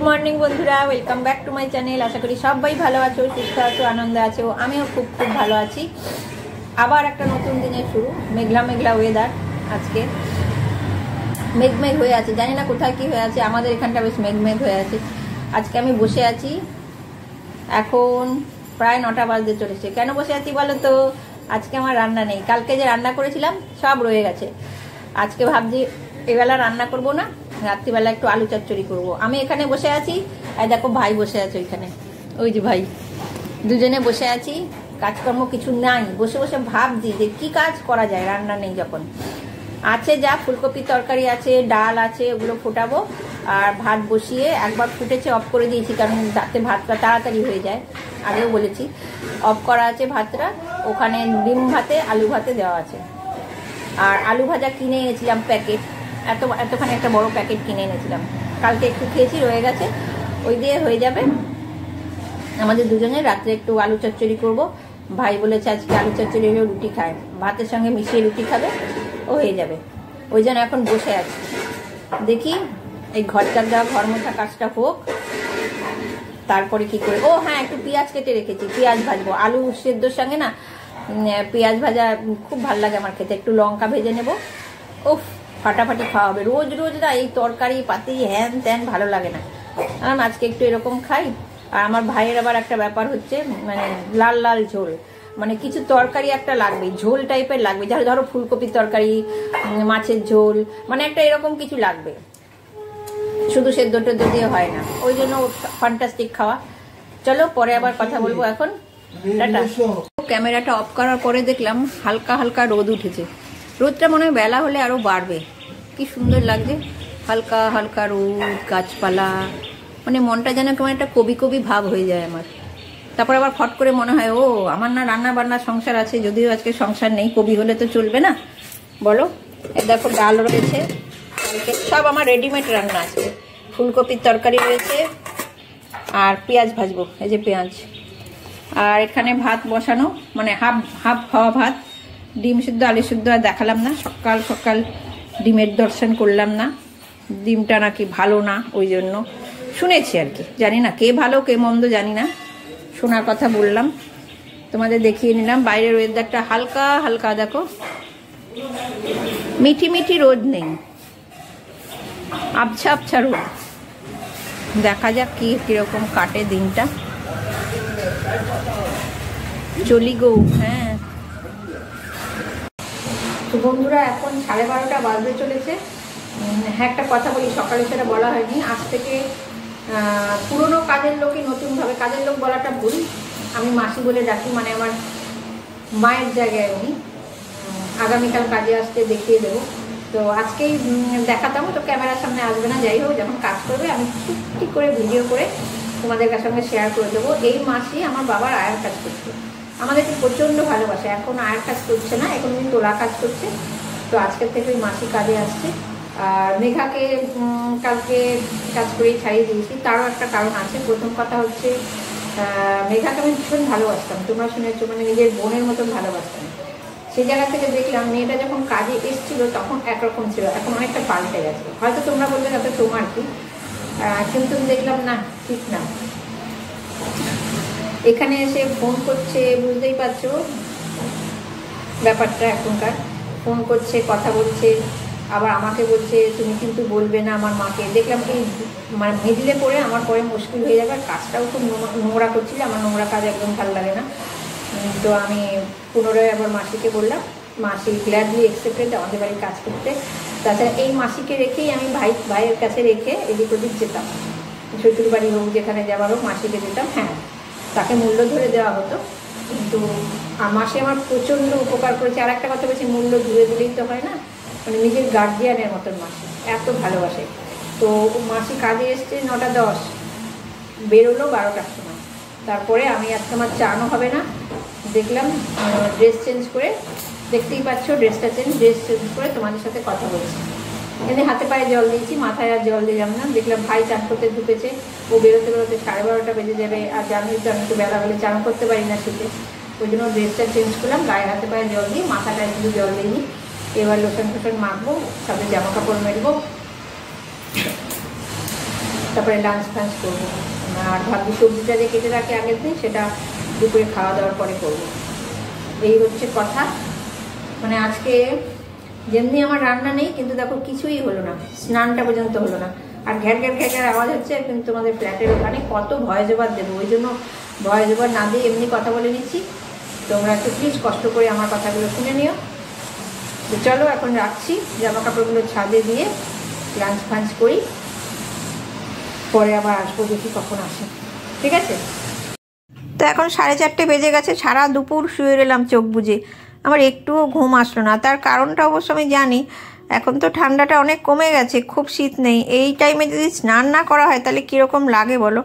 Morning বন্ধুরা, welcome back to my channel. আশা করি সবাই ভালো আছো, সুস্থ আছো, আনন্দে আছো। আমিও খুব খুব ভালো আছি। আবার একটা নতুন দিনের শুরু। মেঘলা মেঘলা ওয়েদার আজকে, মেঘমেঘ হয়ে আছে। জানি না কোথায় কি হয়ে আছে, আমাদের এখানটা বেশ মেঘমেঘ হয়ে আছে। আজকে আমি বসে আছি, এখন প্রায় 9টা বাজতে চলেছে। কেন বসে আছি বলো তো? আজকে আমার রান্না নেই। কালকে যে রান্না করেছিলাম সব রয়ে গেছে। আজকে ভাবছি এবেলা রান্না করব না, রাত্রিবেলা একটু আলু চচ্চড়ি করব। আমি এখানে বসে আছি, আর দেখো ভাই বসে আছে ওইখানে, ওই যে ভাই, দুজনে বসে আছি। কাজকর্ম কিছু নাই, বসে বসে ভাবছি যে কি কাজ করা যায়। রান্না নেই যখন, আছে যা ফুলকপির তরকারি আছে, ডাল আছে, ওগুলো ফোটাবো। আর ভাত বসিয়ে একবার ফুটেছে, অফ করে দিয়েছি, কারণ রাতে ভাতটা তাড়াতাড়ি হয়ে যায়। আগেও বলেছি, অফ করা আছে ভাতটা। ওখানে ডিম ভাতে, আলু ভাতে দেওয়া আছে। আর আলু ভাজা কিনে এনেছিলাম প্যাকেট, এতখানি একটা বড় প্যাকেট কিনে এনেছিলাম। কালকে একটু খেয়েছি, রয়ে গেছে, ওই দিয়ে হয়ে যাবে আমাদের দুজনের। রাত্রে একটু আলু চচ্চড়ি করব। ভাই বলেছে আজকে আলু চচ্চড়ি হলেও রুটি খায়, ভাতের সঙ্গে মিশিয়ে রুটি খাবে, ও হয়ে যাবে। ওই জন্য এখন বসে আছি, দেখি এই ঘরটার দেওয়া ঘর মোছা কাজটা হোক, তারপরে কি করে। ও হ্যাঁ, একটু পেঁয়াজ কেটে রেখেছি, পেঁয়াজ ভাজবো। আলু সেদ্ধর সঙ্গে না পেঁয়াজ ভাজা খুব ভালো লাগে আমার খেতে। একটু লঙ্কা ভেজে নেবো, উফ ফাটাফাটি খাওয়া হবে। রোজ রোজ না এই তরকারি পাতি হ্যান ত্যান ভালো লাগে না। আজকে একটু এরকম খাই। আর আমার ভাইয়ের আবার একটা ব্যাপার হচ্ছে, মানে লাল লাল ঝোল, মানে কিছু তরকারি একটা লাগবে, ঝোল টাইপের লাগবে। যারা ধরো ফুলকপির তরকারি, মাছের ঝোল, মানে একটা এরকম কিছু লাগবে। শুধু সেদ্ধ টেদ্ধ দিয়ে হয় না, ওই জন্য ফ্যান্টাস্টিক খাওয়া। চলো পরে আবার কথা বলবো, এখন টাটা। ক্যামেরাটা অফ করার পরে দেখলাম হালকা হালকা রোদ উঠেছে। রোদটা মনে হয় বেলা হলে আরো বাড়বে। কি সুন্দর লাগছে, হালকা হালকা রোদ, গাছপালা, মানে মনটা যেন কেমন একটা কবি কবি ভাব হয়ে যায় আমার। তারপর আবার ফট করে মনে হয়, ও আমার না রান্না বান্না সংসার আছে, যদিও আজকে সংসার নেই। কবি হলে তো চলবে না বলো। দেখো ডাল রয়েছে, সব আমার রেডিমেড রান্না আছে। ফুলকপির তরকারি রয়েছে, আর পেঁয়াজ ভাজবো, এই যে পেঁয়াজ। আর এখানে ভাত বসানো, মানে হাফ খাওয়া ভাত। ডিম সিদ্ধ, আলু সিদ্ধ আর দেখালাম না। সকাল সকাল ডিমের দর্শন করলাম না, ডিমটা নাকি ভালো না, ওই জন্য শুনেছি আর কি। জানি না কে ভালো কে মন্দ, জানি না, শোনার কথা বললাম, তোমাদের দেখিয়ে নিলাম। বাইরের ওয়েদারটা হালকা হালকা, দেখো মিঠি মিঠি রোদ নেই, আবছা আবছা রোদ। দেখা যাক কিরকম কাটে দিনটা। চলি গো। হ্যাঁ তো বন্ধুরা, এখন 12:30 বাজতে চলেছে। হ্যাঁ, একটা কথা বলি, সকালে সেটা বলা হয়নি। আজ থেকে পুরনো কাজের লোকই নতুনভাবে, কাজের লোক বলাটা ভুল, আমি মাসি বলে ডাকি, মানে আমার মায়ের জায়গায় উনি। আগামীকাল কাজে আসতে দেখিয়ে দেবো। তো আজকেই দেখাতাম, তো ক্যামেরার সামনে আসবে না। যাই হোক, যখন কাজ করবে আমি চুপটি করে ভিডিও করে তোমাদের সঙ্গে শেয়ার করে দেবো। এই মাসি আমার বাবার আয়ের কাজ করছে, আমাদেরকে প্রচণ্ড ভালোবাসে। এখন আয়ের কাজ করছে না, এখন উনি তোলা কাজ করছে। তো আজকের থেকে ওই মাসি কাজে আসছে। আর মেঘাকে কালকে কাজ করেই ছাড়িয়ে দিয়েছি। তারও একটা কারণ আছে। প্রথম কথা হচ্ছে, মেঘাকে আমি ভীষণ ভালোবাসতাম, তোমরা শুনেছো, মানে নিজের বোনের মতন ভালোবাসতাম। সেই জায়গা থেকে দেখলাম মেয়েটা যখন কাজে এসেছিল তখন একরকম ছিল, এখন অনেকটা পাল্টে গেছে। হয়তো তোমরা বলবে তাতে তোমার কি, কিন্তু দেখলাম না, ঠিক না। এখানে এসে ফোন করছে, বুঝতেই পারছো ব্যাপারটা এখনকার। ফোন করছে, কথা বলছে, আবার আমাকে বলছে তুমি কিন্তু বলবে না আমার মাকে। দেখলাম এই মানে মিডলে পড়ে আমার পরে মুশকিল হয়ে যাবে। আর কাজটাও খুব নোংরা করছিল, আমার নোংরা কাজ একদম ভালো লাগে না। তো আমি পুনরায় আবার মাসিকে বললাম, মাসি গ্ল্যাডলি অ্যাকসেপ্টেড আমাদের বাড়ির কাজ করতে। তাছাড়া এই মাসিকে রেখেই আমি ভাইয়ের কাছে রেখে এদিক ওদিক যেতাম, শ্বশুর বাড়ি হোক, যেখানে যাবার হোক, মাসিকে যেতাম। হ্যাঁ, তাকে মূল্য ধরে দেওয়া হতো, কিন্তু মাসি আমার প্রচণ্ড উপকার করেছে। আর একটা কথা বলছি, মূল্য ধরে দিলেই তো হয় না, মানে নিজের গার্জিয়ানের মতন মাসি, এত ভালোবাসে। তো মাসি কাজে এসছে 9:10, বেরোলো 12টার সময়। তারপরে আমি আজকে আমার চানও হবে না, দেখলাম ড্রেস চেঞ্জ করে, দেখতেই পাচ্ছ ড্রেস চেঞ্জ করে তোমাদের সাথে কথা বলছি। এনে হাতে পায়ে জল দিয়েছি, মাথায় আর জল দিলাম না। দেখলাম ভাই চান করতে ঢুকেছে, ও বেরোতে 12:30 বেজে যাবে। আর জানি তো আমি একটু বেলা হলে চান করতে পারি না শীতে, ওই জন্য ড্রেসটা চেঞ্জ করলাম, গায়ে হাতে পায়ে জল দিই, মাথাটায় শুধু জল দিইনি। এবার লোশন ফোশন মাখবো, সাথে জামা কাপড় মেলবো, তারপরে লাঞ্চ ফাঞ্চ করবো। আর ভাবছি সবজিটা যে কেটে রাখি আগের দিন সেটা দুপুরে খাওয়া দাওয়ার পরে করবো। এই হচ্ছে কথা। মানে আজকে যেমনি আমার রান্না নেই, কিন্তু দেখো কিছুই হলো না, স্নানটা পর্যন্ত হলো না। আর ঘ্যার ঘ্যার ঘ্যার ঘ্যার আওয়াজ হচ্ছে, কিন্তু তোমাদের ফ্ল্যাটের ওখানে কত ভয়েস ওভার দেবো, ওই জন্য ভয়েস ওভার না দিয়ে এমনি কথা বলে নিচ্ছি। তোমরা একটু প্লিজ কষ্ট করে আমার কথাগুলো শুনে নিও। তো চলো এখন রাখছি, জামা কাপড়গুলো ছাদে দিয়ে লাঞ্চ ফাঞ্চ করি, পরে আবার আসবো, দেখি কখন আসে। ঠিক আছে? তো এখন 4:30 বেজে গেছে। সারা দুপুর শুয়ে রইলাম চোখ বুজে, আমার একটুও ঘুম আসলো না। তার কারণটা অবশ্য আমি জানি, এখন তো ঠান্ডাটা অনেক কমে গেছে, খুব শীত নেই। এই টাইমে যদি স্নান না করা হয় তাহলে কীরকম লাগে বলো?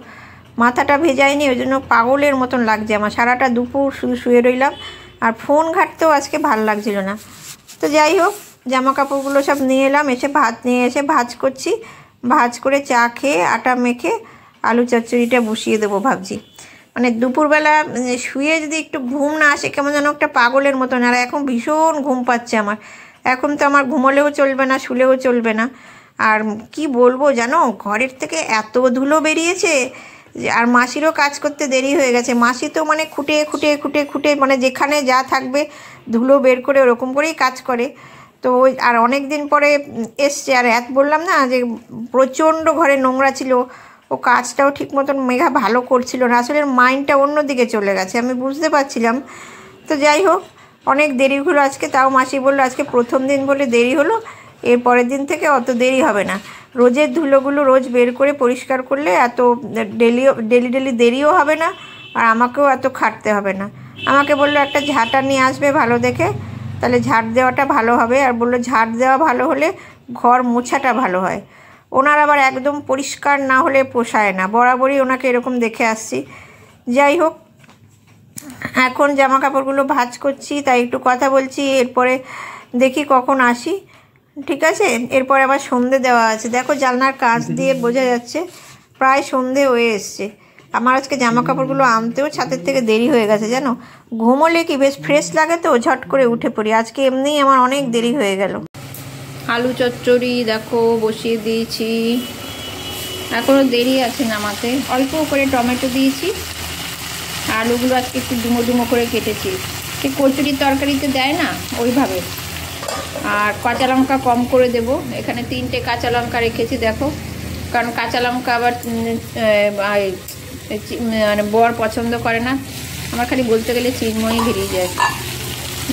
মাথাটা ভেজায়নি, ওই জন্য পাগলের মতন লাগছে আমার। সারাটা দুপুর শুধু শুয়ে রইলাম, আর ফোন ঘাঁটতেও আজকে ভাল লাগছিল না। তো যাই হোক, জামা কাপড়গুলো সব নিয়ে এলাম, এসে ভাত নিয়ে এসে ভাজ করছি। ভাজ করে চা খেয়ে আটা মেখে আলু চচ্চড়িটা বসিয়ে দেবো ভাবছি। মানে দুপুরবেলা শুয়ে যদি একটু ঘুম না আসে, কেমন যেন একটা পাগলের মতন। আর এখন ভীষণ ঘুম পাচ্ছে আমার। এখন তো আমার ঘুমোলেও চলবে না, শুলেও চলবে না। আর কি বলবো জানো, ঘরের থেকে এত ধুলো বেরিয়েছে, আর মাসিরও কাজ করতে দেরি হয়ে গেছে। মাসি তো মানে খুঁটে খুঁটে খুঁটে খুঁটে মানে যেখানে যা থাকবে ধুলো বের করে ওরকম করেই কাজ করে। তো ওই আর অনেক দিন পরে এসছে, আর বললাম না যে প্রচণ্ড ঘরে নোংরা ছিল, ও কাজটাও ঠিক মতন মেঘা ভালো করছিল না, আসলে মাইন্ডটা অন্য দিকে চলে গেছে, আমি বুঝতে পারছিলাম। তো যাই হোক, অনেক দেরি হলো আজকে। তাও মাসি বললো আজকে প্রথম দিন বলে দেরি হলো, এর পরের দিন থেকে অত দেরি হবে না। রোজের ধুলোগুলো রোজ বের করে পরিষ্কার করলে এত ডেলি দেরিও হবে না, আর আমাকেও এত খাটতে হবে না। আমাকে বললো একটা ঝাঁটা নিয়ে আসবে ভালো দেখে, তাহলে ঝাড় দেওয়াটা ভালো হবে। আর বললো ঝাড় দেওয়া ভালো হলে ঘর মোছাটা ভালো হয়। ওনার আবার একদম পরিষ্কার না হলে পোষায় না, বরাবরই ওনাকে এরকম দেখে আসছি। যাই হোক, এখন জামা কাপড়গুলো ভাঁজ করছি, তাই একটু কথা বলছি, এরপরে দেখি কখন আসি। ঠিক আছে? এরপরে আবার সন্ধে দেওয়া আছে, দেখো জানলার কাছ দিয়ে বোঝা যাচ্ছে প্রায় সন্ধে হয়ে এসছে। আমার আজকে জামা কাপড়গুলো আনতেও ছাদের থেকে দেরি হয়ে গেছে জানো। ঘুমোলে কি বেশ ফ্রেশ লাগে, তো ঝট করে উঠে পড়ি। আজকে এমনিই আমার অনেক দেরি হয়ে গেল। আলু চচ্চড়ি দেখো বসিয়ে দিয়েছি, এখনও দেরি আছে নামাতে। অল্প করে টমেটো দিয়েছি, আলুগুলো আজকে একটু ডুমো ডুমো করে কেটেছি, ঠিক কচুরির তরকারিতে দেয় না ওইভাবে। আর কাঁচা লঙ্কা কম করে দেব, এখানে 3টে কাঁচা লঙ্কা রেখেছি দেখো, কারণ কাঁচা লঙ্কা আবার মানে বর পছন্দ করে না। আমার খালি বলতে গেলে চিন্ময়ই বেরিয়ে যায়,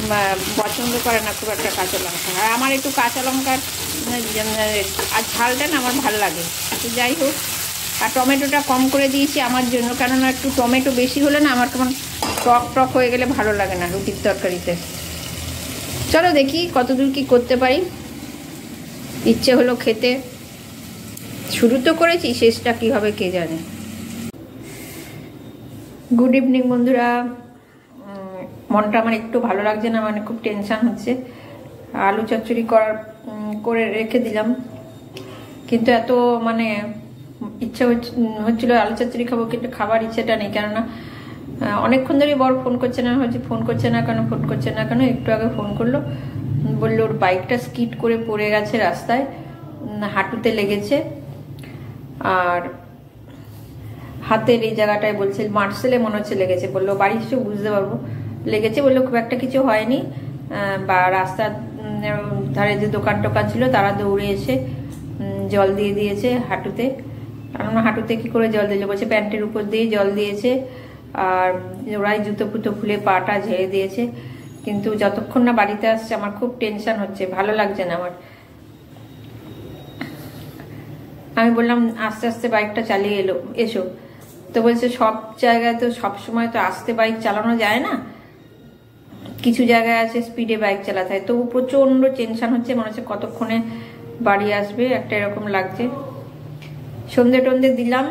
বা পছন্দ করে না খুব একটা কাঁচা লঙ্কা। আর আমার একটু কাঁচা লঙ্কার আর ঝালটা না আমার ভালো লাগে। তো যাই হোক, আর টমেটোটা কম করে দিয়েছি আমার জন্য, কেননা একটু টমেটো বেশি হলে না আমার কেমন টক টক হয়ে গেলে ভালো লাগে না রুটির তরকারিতে। চলো দেখি কতদূর কি করতে পারি, ইচ্ছে হলো খেতে। শুরু তো করেছি, শেষটা কী হবে কে জানে। গুড ইভিনিং বন্ধুরা। মনটা আমার একটু ভালো লাগছে না, মানে খুব টেনশান হচ্ছে। আলু চচ্চড়ি করে রেখে দিলাম, কিন্তু এত মানে ইচ্ছা হচ্ছিলো আলু চচ্চড়ি খাবো, কিন্তু খাবার ইচ্ছেটা নেই। কেননা অনেকক্ষণ ধরে বর ফোন করছে না, হচ্ছে ফোন করছে না কেন, ফোন করছে না কেন। একটু আগে ফোন করলো, বললো ওর বাইকটা স্কিড করে পড়ে গেছে রাস্তায়, হাঁটুতে লেগেছে, আর হাতের এই জায়গাটায় বলছে মার্সেলে মনে হচ্ছে লেগেছে। বললো বাড়ি এসে বুঝতে পারবো লেগেছে। বললো খুব একটা কিছু হয়নি, বা রাস্তার ধারে যে দোকান টোকান ছিল তারা দৌড়ে এসে জল দিয়ে দিয়েছে হাঁটুতে। কারণ হাঁটুতে কি করে জল দিল, বলছে প্যান্টের উপর দিয়ে জল দিয়েছে, আর ওরাই জুতো ফুতো খুলে পাটা ঝেড়ে দিয়েছে। কিন্তু যতক্ষণ না বাড়িতে আসছে আমার খুব টেনশন হচ্ছে, ভালো লাগছে না আমার। আমি বললাম আস্তে আস্তে বাইকটা চালিয়ে এসো। তো বলছে সব জায়গায় তো সব সময় তো আস্তে বাইক চালানো যায় না, কিছু জায়গায় আছে স্পিডে বাইক চালাতে হয়। তবু প্রচন্ড টেনশন হচ্ছে, মনে হচ্ছে কতক্ষণে বাড়ি আসবে, একটা এরকম লাগছে। সন্ধে টন্ধে দিলাম,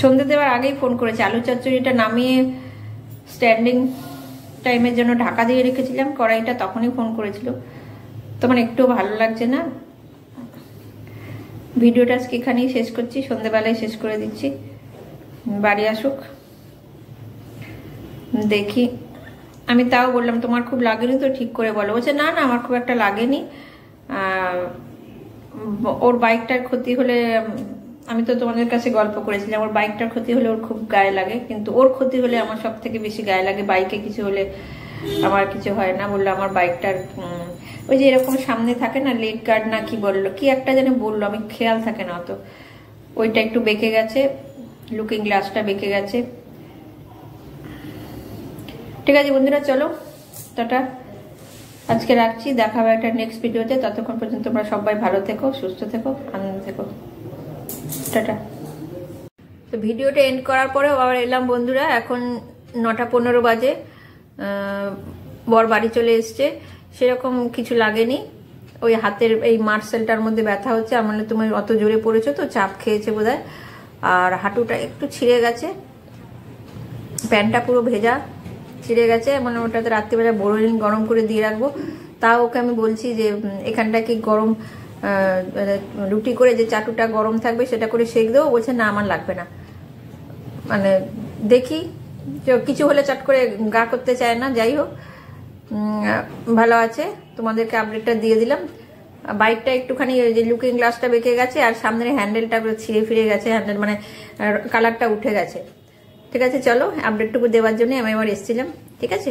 সন্ধে দেওয়ার আগেই ফোন করেছে। আলু চচ্চড়িটা নামিয়ে স্ট্যান্ডিং টাইমের জন্য ঢাকা দিয়ে রেখেছিলাম কড়াইটা, তখনই ফোন করেছিল। তো মানে একটু ভালো লাগছে না। ভিডিওটা আজকে এখানেই শেষ করছি, সন্ধেবেলায় শেষ করে দিচ্ছি। বাড়ি আসুক দেখি। আমি তাও বললাম তোমার খুব লাগেনি তো, ঠিক করে বলো। বলছে না না আমার খুব একটা লাগেনি, ওর বাইকটার ক্ষতি হলে আমি তো তোমাদের কাছে গল্প করেছি আমার বাইকটার ক্ষতি হলে ওর খুব গায়ে লাগে, কিন্তু ওর ক্ষতি হলে আমার সব থেকে বেশি গায়ে লাগে। বাইকে কিছু হলে আমার কিছু হয় না, বললো আমার বাইকটার ওই যে এরকম সামনে থাকে না লেগ গার্ড না কি বললো, কি একটা যেন বললো, আমি খেয়াল থাকে না অত, ওইটা একটু বেঁকে গেছে, লুকিং গ্লাসটা বেঁকে গেছে। ঠিক আছে বন্ধুরা, চলো টাটা, আজকে রাখছি, দেখা হবে একটা নেক্সট ভিডিওতে। ততক্ষণ পর্যন্ত তোমরা সবাই ভালো থেকো, সুস্থ থেকো, আনন্দ থেকো, টাটা। তো ভিডিওটা এন্ড করার পরেও আবার এলাম বন্ধুরা, এখন 9:15 বাজে, বর বাড়ি চলে এসছে, সেরকম কিছু লাগেনি, ওই হাতের এই মার্সেলটার মধ্যে ব্যথা হচ্ছে, আমার তুমি অত জোরে পড়েছো তো, চাপ খেয়েছে বোধহয়, আর হাঁটুটা একটু ছিঁড়ে গেছে, প্যান্টটা পুরো ভেজা ছিঁড়ে গেছে, মানে ওটাতে রাত্রিবেলা বোরোলিন গরম করে দিয়ে রাখবো। তাও ওকে আমি বলছি যে এখানটা কি গরম রুটি করে যে চাটুটা গরম থাকবে সেটা করে সেঁক দেবো, বলছে না আমার লাগবে না। মানে দেখি কিছু হলে চট করে গা করতে চায় না, যাই হোক ভালো আছে, তোমাদেরকে আপডেটটা দিয়ে দিলাম। বাইকটা একটুখানি ওই যে লুকিং গ্লাসটা বেঁকে গেছে, আর সামনের হ্যান্ডেলটা ছিঁড়ে ফিরে গেছে, হ্যান্ডেল মানে কালারটা উঠে গেছে। ঠিক আছে চলো, আপডেটটুকু দেওয়ার জন্য আমি আবার এসেছিলাম। ঠিক আছে।